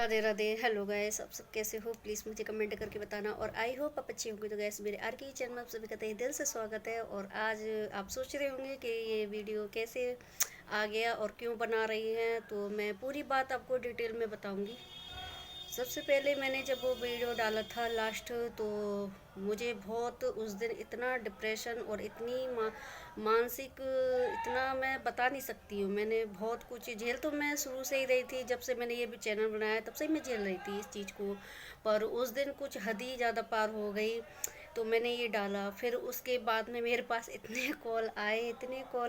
Radhe Radhe. Hello guys, आप सब कैसे हो? प्लीज़ मुझे कमेंट करके बताना। और आई होप आप अच्छे होंगे। तो गाइस, मेरे आर के चैनल में आप सभी का तहे दिल से स्वागत है। और आज आप सोच रहे होंगे कि ये वीडियो कैसे आ गया और क्यों बना रही हैं, तो मैं पूरी बात आपको डिटेल में बताऊंगी। सबसे पहले मैंने जब वो वीडियो डाला था लास्ट, तो मुझे बहुत उस दिन इतना डिप्रेशन और इतनी मानसिक, इतना मैं बता नहीं सकती हूँ। मैंने बहुत कुछ झेल, तो मैं शुरू से ही रही थी। जब से मैंने ये भी चैनल बनाया तब से ही मैं झेल रही थी इस चीज़ को। पर उस दिन कुछ हद ही ज़्यादा पार हो गई, तो मैंने ये डाला। फिर उसके बाद में मेरे पास इतने कॉल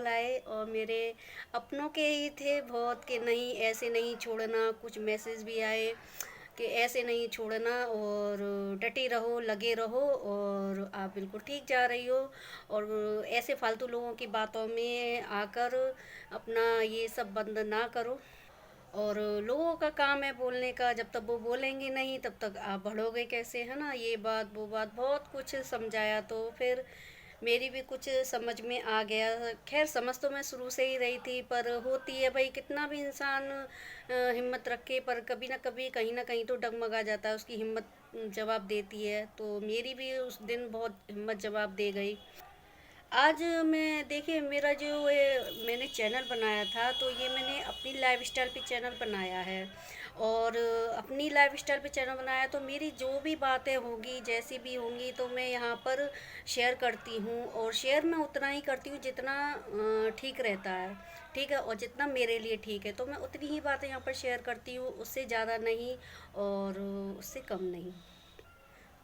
आए और मेरे अपनों के ही थे बहुत, कि नहीं ऐसे नहीं छोड़ना। कुछ मैसेज भी आए कि ऐसे नहीं छोड़ना और डटे रहो, लगे रहो, और आप बिल्कुल ठीक जा रही हो। और ऐसे फालतू लोगों की बातों में आकर अपना ये सब बंद ना करो। और लोगों का काम है बोलने का, जब तक वो बोलेंगे नहीं तब तक आप बढ़ोगे कैसे, है ना। ये बात वो बात बहुत कुछ समझाया, तो फिर मेरी भी कुछ समझ में आ गया। खैर, समझ तो मैं शुरू से ही रही थी, पर होती है भाई, कितना भी इंसान हिम्मत रखे, पर कभी ना कभी कहीं ना कहीं तो डगमगा जाता है। उसकी हिम्मत जवाब देती है, तो मेरी भी उस दिन बहुत हिम्मत जवाब दे गई। आज मैं देखिए, मेरा जो ये मैंने चैनल बनाया था, तो ये मैंने अपनी लाइफस्टाइल पे चैनल बनाया है। और अपनी लाइफस्टाइल पे चैनल बनाया, तो मेरी जो भी बातें होंगी, जैसी भी होंगी, तो मैं यहाँ पर शेयर करती हूँ। और शेयर मैं उतना ही करती हूँ जितना ठीक रहता है, ठीक है। और जितना मेरे लिए ठीक है, तो मैं उतनी ही बातें यहाँ पर शेयर करती हूँ, उससे ज़्यादा नहीं और उससे कम नहीं।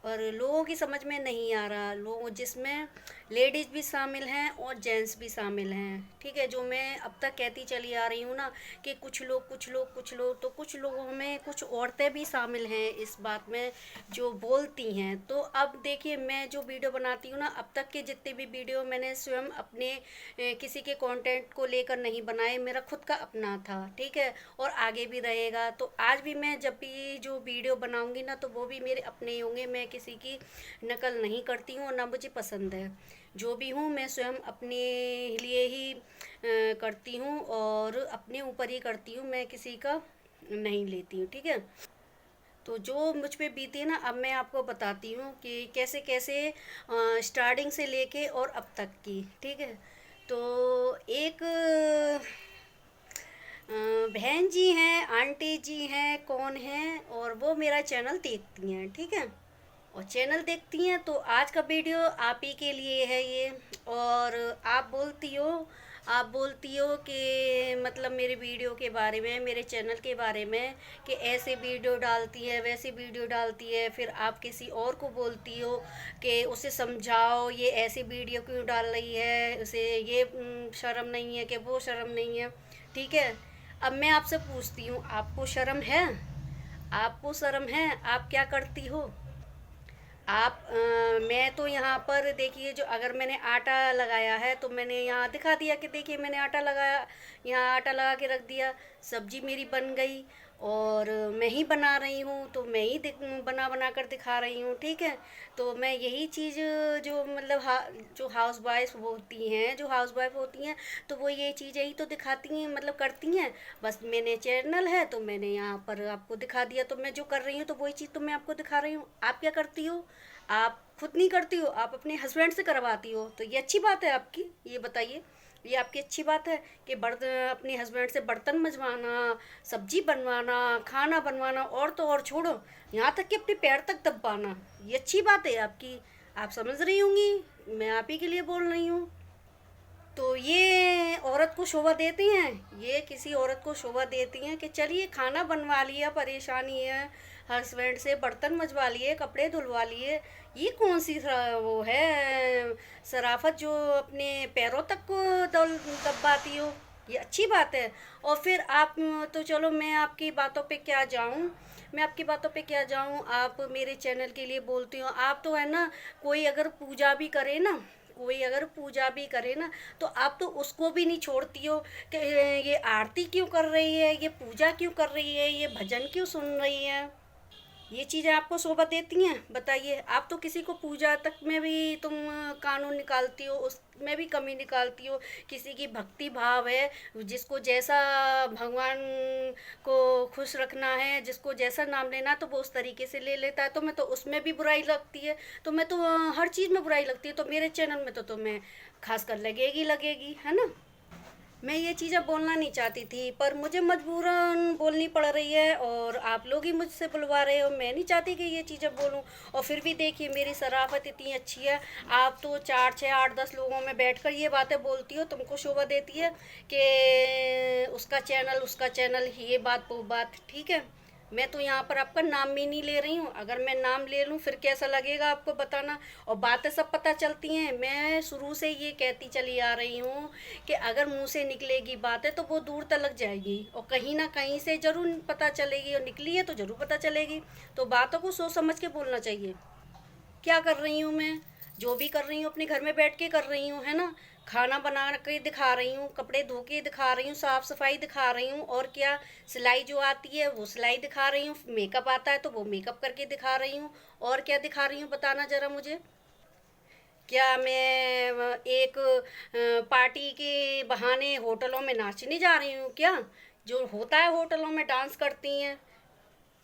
और लोगों की समझ में नहीं आ रहा, लोग जिसमें लेडीज़ भी शामिल हैं और जेंट्स भी शामिल हैं, ठीक है। जो मैं अब तक कहती चली आ रही हूँ ना, कि कुछ लोग, तो कुछ लोगों में कुछ औरतें भी शामिल हैं इस बात में, जो बोलती हैं। तो अब देखिए, मैं जो वीडियो बनाती हूँ ना, अब तक के जितने भी वीडियो मैंने स्वयं अपने किसी के कंटेंट को लेकर नहीं बनाए, मेरा खुद का अपना था, ठीक है। और आगे भी रहेगा। तो आज भी मैं जब भी जो वीडियो बनाऊंगी ना, तो वो भी मेरे अपने ही होंगे। मैं किसी की नकल नहीं करती हूँ और ना मुझे पसंद है। जो भी हूँ मैं स्वयं अपने लिए ही करती हूँ और अपने ऊपर ही करती हूँ, मैं किसी का नहीं लेती हूँ, ठीक है। तो जो मुझ पे बीती है ना, अब मैं आपको बताती हूँ कि कैसे कैसे स्टार्टिंग से लेके और अब तक की, ठीक है। तो एक बहन जी हैं, आंटी जी हैं, कौन हैं, और वो मेरा चैनल देखती हैं, ठीक है। और चैनल देखती हैं, तो आज का वीडियो आप ही के लिए है ये। और आप बोलती हो कि मतलब मेरे वीडियो के बारे में, मेरे चैनल के बारे में, कि ऐसे वीडियो डालती है, वैसे वीडियो डालती है। फिर आप किसी और को बोलती हो कि उसे समझाओ, ये ऐसी वीडियो क्यों डाल रही है, उसे ये शर्म नहीं है, कि वो शर्म नहीं है, ठीक है। अब मैं आपसे पूछती हूँ, आपको शर्म है? आपको शर्म है? आप क्या करती हो? मैं तो यहाँ पर देखिए, जो अगर मैंने आटा लगाया है, तो मैंने यहाँ दिखा दिया कि देखिए मैंने आटा लगाया, यहाँ आटा लगा के रख दिया। सब्जी मेरी बन गई और मैं ही बना रही हूँ, तो मैं ही बना बना कर दिखा रही हूँ, ठीक है। तो मैं यही चीज़, जो मतलब जो हाउस वाइफ होती हैं, तो वो ये चीज़ें ही तो दिखाती हैं, मतलब करती हैं। बस मैंने चैनल है, तो मैंने यहाँ पर आपको दिखा दिया। तो मैं जो कर रही हूँ, तो वही चीज़ तो मैं आपको दिखा रही हूँ। आप क्या करती हो? आप खुद नहीं करती हो, आप अपने हस्बैंड से करवाती हो। तो ये अच्छी बात है आपकी, ये बताइए, ये आपकी अच्छी बात है कि बर्तन अपने हस्बैंड से बर्तन मजवाना, सब्जी बनवाना, खाना बनवाना, और तो और छोड़ो, यहाँ तक कि अपने पैर तक दबाना, ये अच्छी बात है आपकी। आप समझ रही होंगी, मैं आप ही के लिए बोल रही हूँ। तो ये औरत को शोभा देती हैं, ये किसी औरत को शोभा देती हैं कि चलिए खाना बनवा लिया, परेशानी है हस्बैंड से, बर्तन मजवा लिए, कपड़े धुलवा लिए। ये कौन सी वो है शराफत, जो अपने पैरों तक को दबाती हो? ये अच्छी बात है। और फिर आप, तो चलो मैं आपकी बातों पे क्या जाऊं, आप मेरे चैनल के लिए बोलती हो। आप तो है ना, कोई अगर पूजा भी करे ना, तो आप तो उसको भी नहीं छोड़ती हो कि ये आरती क्यों कर रही है, ये पूजा क्यों कर रही है, ये भजन क्यों सुन रही है। ये चीज़ें आपको शोभा देती हैं? बताइए। आप तो किसी को पूजा तक में भी तुम कानून निकालती हो, उसमें भी कमी निकालती हो। किसी की भक्ति भाव है, जिसको जैसा भगवान को खुश रखना है, जिसको जैसा नाम लेना है, तो वो उस तरीके से ले लेता है। तो मैं तो उसमें भी बुराई लगती है, तो मैं तो हर चीज़ में बुराई लगती है, तो मेरे चैनल में तो तुम्हें खासकर लगेगी लगेगी, है ना। मैं ये चीज़ें बोलना नहीं चाहती थी, पर मुझे मजबूरन बोलनी पड़ रही है, और आप लोग ही मुझसे बुलवा रहे हो। मैं नहीं चाहती कि ये चीज़ें बोलूं, और फिर भी देखिए मेरी शराफत इतनी अच्छी है। आप तो 4 6 8 10 लोगों में बैठकर ये बातें बोलती हो, तुमको शोभा देती है कि उसका चैनल ये बात वो बात। ठीक है, मैं तो यहाँ पर आपका नाम भी नहीं ले रही हूँ। अगर मैं नाम ले लूँ फिर कैसा लगेगा आपको बताना। और बातें सब पता चलती हैं। मैं शुरू से ये कहती चली आ रही हूँ कि अगर मुंह से निकलेगी बातें तो वो दूर तक जाएगी, और कहीं ना कहीं से जरूर पता चलेगी, और निकली है तो जरूर पता चलेगी। तो बातों को सोच समझ के बोलना चाहिए। क्या कर रही हूँ मैं? जो भी कर रही हूँ अपने घर में बैठ के कर रही हूँ, है ना। खाना बना के दिखा रही हूँ, कपड़े धो के दिखा रही हूँ, साफ सफाई दिखा रही हूँ, और क्या, सिलाई जो आती है वो सिलाई दिखा रही हूँ, मेकअप आता है तो वो मेकअप करके दिखा रही हूँ। और क्या दिखा रही हूँ बताना ज़रा मुझे। क्या मैं एक पार्टी के बहाने होटलों में नाचने जा रही हूँ क्या? जो होता है होटलों में डांस करती हैं,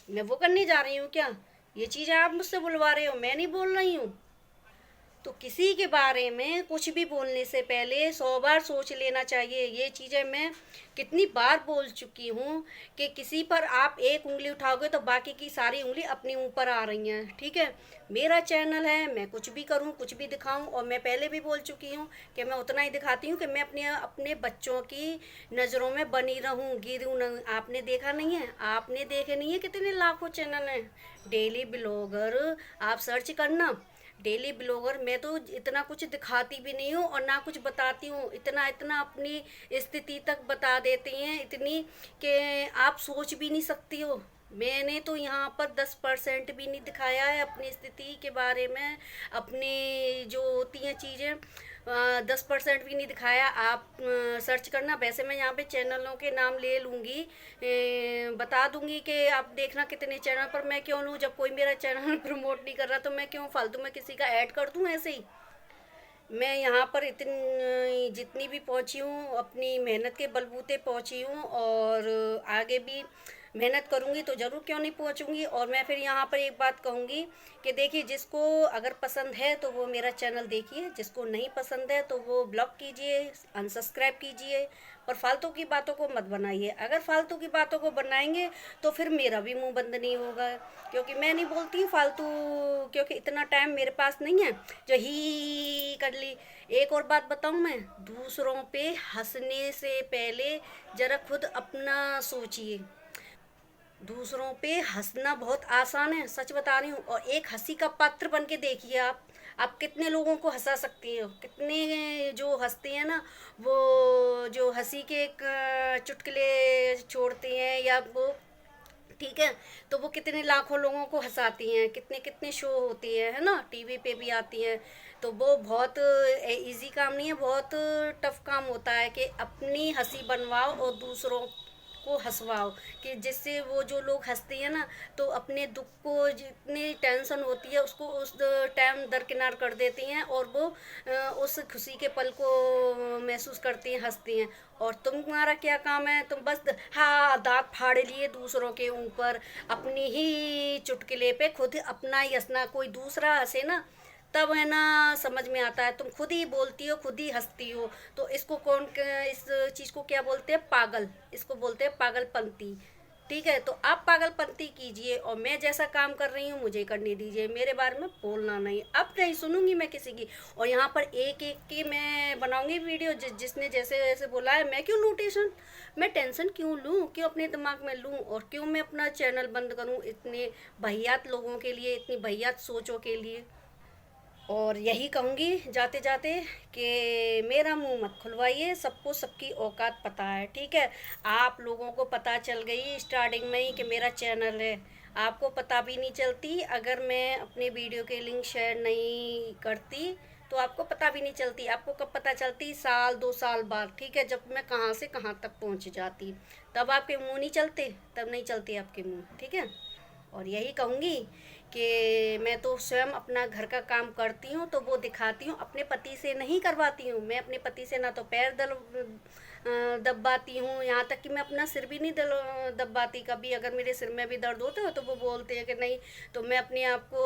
मैं वो करने जा रही हूँ क्या? ये चीज़ें आप मुझसे बुलवा रहे हो, मैं नहीं बोल रही हूँ। तो किसी के बारे में कुछ भी बोलने से पहले 100 बार सोच लेना चाहिए। ये चीज़ें मैं कितनी बार बोल चुकी हूँ कि किसी पर आप एक उंगली उठाओगे तो बाकी की सारी उंगली अपने ऊपर आ रही हैं। ठीक है, मेरा चैनल है, मैं कुछ भी करूँ कुछ भी दिखाऊँ, और मैं पहले भी बोल चुकी हूँ कि मैं उतना ही दिखाती हूँ कि मैं अपने अपने बच्चों की नज़रों में बनी रहूँ, गिरूँ नहीं। आपने देखा नहीं है? आपने देखे नहीं है कितने लाखों चैनल हैं डेली ब्लॉगर? आप सर्च करना डेली ब्लॉगर। मैं तो इतना कुछ दिखाती भी नहीं हूँ और ना कुछ बताती हूँ। इतना इतना अपनी स्थिति तक बता देती हैं, इतनी कि आप सोच भी नहीं सकती हो। मैंने तो यहाँ पर 10% भी नहीं दिखाया है अपनी स्थिति के बारे में। अपनी जो होती हैं चीज़ें 10% भी नहीं दिखाया। आप सर्च करना। वैसे मैं यहाँ पे चैनलों के नाम ले लूँगी, बता दूँगी कि आप देखना कितने चैनल पर मैं क्यों लूँ। जब कोई मेरा चैनल प्रमोट नहीं कर रहा तो मैं क्यों फालतू में किसी का ऐड कर दूँ ऐसे ही। मैं यहाँ पर इतनी जितनी भी पहुँची हूँ अपनी मेहनत के बलबूते पहुँची हूँ, और आगे भी मेहनत करूँगी तो ज़रूर क्यों नहीं पहुँचूँगी। और मैं फिर यहाँ पर एक बात कहूँगी कि देखिए, जिसको अगर पसंद है तो वो मेरा चैनल देखिए, जिसको नहीं पसंद है तो वो ब्लॉक कीजिए, अनसब्सक्राइब कीजिए। पर फालतू की बातों को मत बनाइए। अगर फालतू की बातों को बनाएंगे तो फिर मेरा भी मुंह बंद नहीं होगा, क्योंकि मैं नहीं बोलती हूँ फालतू, क्योंकि इतना टाइम मेरे पास नहीं है जो ही कर ली। एक और बात बताऊँ मैं, दूसरों पे हंसने से पहले जरा खुद अपना सोचिए। दूसरों पे हंसना बहुत आसान है, सच बता रही हूँ। और एक हंसी का पात्र बन के देखिए आप कितने लोगों को हंसा सकती हो। कितने जो हंसते हैं ना, वो जो हंसी के एक चुटकुले छोड़ते हैं या वो, ठीक है, तो वो कितने लाखों लोगों को हंसाती हैं। कितने कितने शो होती है ना, टीवी पे भी आती हैं। तो वो बहुत इजी काम नहीं है, बहुत टफ काम होता है कि अपनी हंसी बनवाओ और दूसरों को हंसवाओ, कि जिससे वो जो लोग हंसते हैं ना, तो अपने दुख को, जितनी टेंशन होती है उसको उस टाइम दरकिनार कर देती हैं, और वो उस खुशी के पल को महसूस करती हैं, हंसती हैं। और तुम्हारा क्या काम है? तुम बस हाँ दांत फाड़ लिए दूसरों के ऊपर, अपनी ही चुटकुले पे खुद अपना ही हंसना। कोई दूसरा हंसे ना तब है ना समझ में आता है। तुम खुद ही बोलती हो, खुद ही हंसती हो, तो इसको इस चीज़ को क्या बोलते हैं? पागल। इसको बोलते हैं पागलपंती। ठीक है, तो आप पागलपंती कीजिए, और मैं जैसा काम कर रही हूँ मुझे करने दीजिए। मेरे बारे में बोलना नहीं। अब नहीं सुनूंगी मैं किसी की। और यहाँ पर एक एक की मैं बनाऊंगी वीडियो, जिसने जैसे जैसे बोला है। मैं क्यों लूँ टेंशन? मैं टेंशन क्यों लूँ? क्यों अपने दिमाग में लूँ? और क्यों मैं अपना चैनल बंद करूँ इतने बहियात लोगों के लिए, इतनी बहियात सोचों के लिए? और यही कहूँगी जाते जाते कि मेरा मुंह मत खुलवाइए। सबको सबकी औकात पता है, ठीक है। आप लोगों को पता चल गई स्टार्टिंग में ही कि मेरा चैनल है। आपको पता भी नहीं चलती अगर मैं अपने वीडियो के लिंक शेयर नहीं करती, तो आपको पता भी नहीं चलती। आपको कब पता चलती? 1 2 साल बाद, ठीक है, जब मैं कहाँ से कहाँ तक पहुँच जाती। तब आपके मुंह नहीं चलते, तब नहीं चलते आपके मुंह, ठीक है। और यही कहूँगी कि मैं तो स्वयं अपना घर का काम करती हूँ तो वो दिखाती हूँ, अपने पति से नहीं करवाती हूँ। मैं अपने पति से ना तो पैर दबाती हूँ, यहाँ तक कि मैं अपना सिर भी नहीं दबाती। कभी अगर मेरे सिर में भी दर्द होता है तो वो बोलते हैं कि नहीं, तो मैं अपने आप को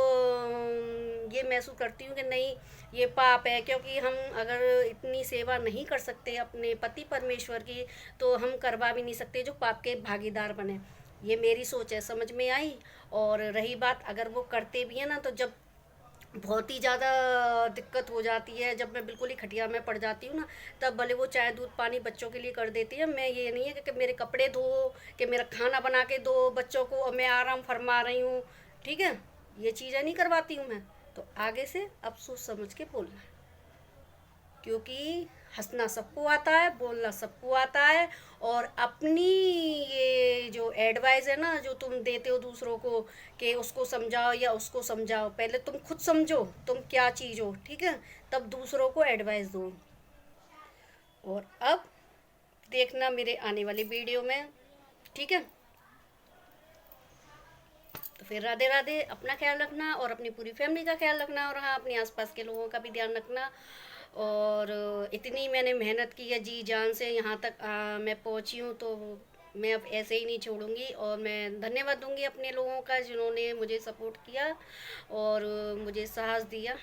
ये महसूस करती हूँ कि नहीं, ये पाप है। क्योंकि हम अगर इतनी सेवा नहीं कर सकते अपने पति परमेश्वर की, तो हम करवा भी नहीं सकते जो पाप के भागीदार बने। ये मेरी सोच है, समझ में आई। और रही बात, अगर वो करते भी हैं ना, तो जब बहुत ही ज़्यादा दिक्कत हो जाती है, जब मैं बिल्कुल ही खटिया में पड़ जाती हूँ ना, तब भले वो चाय दूध पानी बच्चों के लिए कर देती है। मैं ये नहीं है कि मेरे कपड़े धो, कि मेरा खाना बना के दो बच्चों को और मैं आराम फरमा रही हूँ, ठीक है, ये चीज़ें नहीं करवाती हूँ मैं। तो आगे से अब सोच समझ के बोलना, क्योंकि हंसना सबको आता है, बोलना सबको आता है। और अपनी ये जो एडवाइस है ना, जो तुम देते हो दूसरों को कि उसको समझाओ या उसको समझाओ, पहले तुम खुद समझो तुम क्या चीज़ हो, ठीक है, तब दूसरों को एडवाइस दो। और अब देखना मेरे आने वाली वीडियो में, ठीक है। तो फिर राधे राधे, अपना ख्याल रखना और अपनी पूरी फैमिली का ख्याल रखना, और हाँ, अपने आसपास के लोगों का भी ध्यान रखना। और इतनी मैंने मेहनत की है जी जान से, यहाँ तक मैं पहुँची हूँ, तो मैं अब ऐसे ही नहीं छोड़ूंगी। और मैं धन्यवाद दूंगी अपने लोगों का जिन्होंने मुझे सपोर्ट किया और मुझे साहस दिया।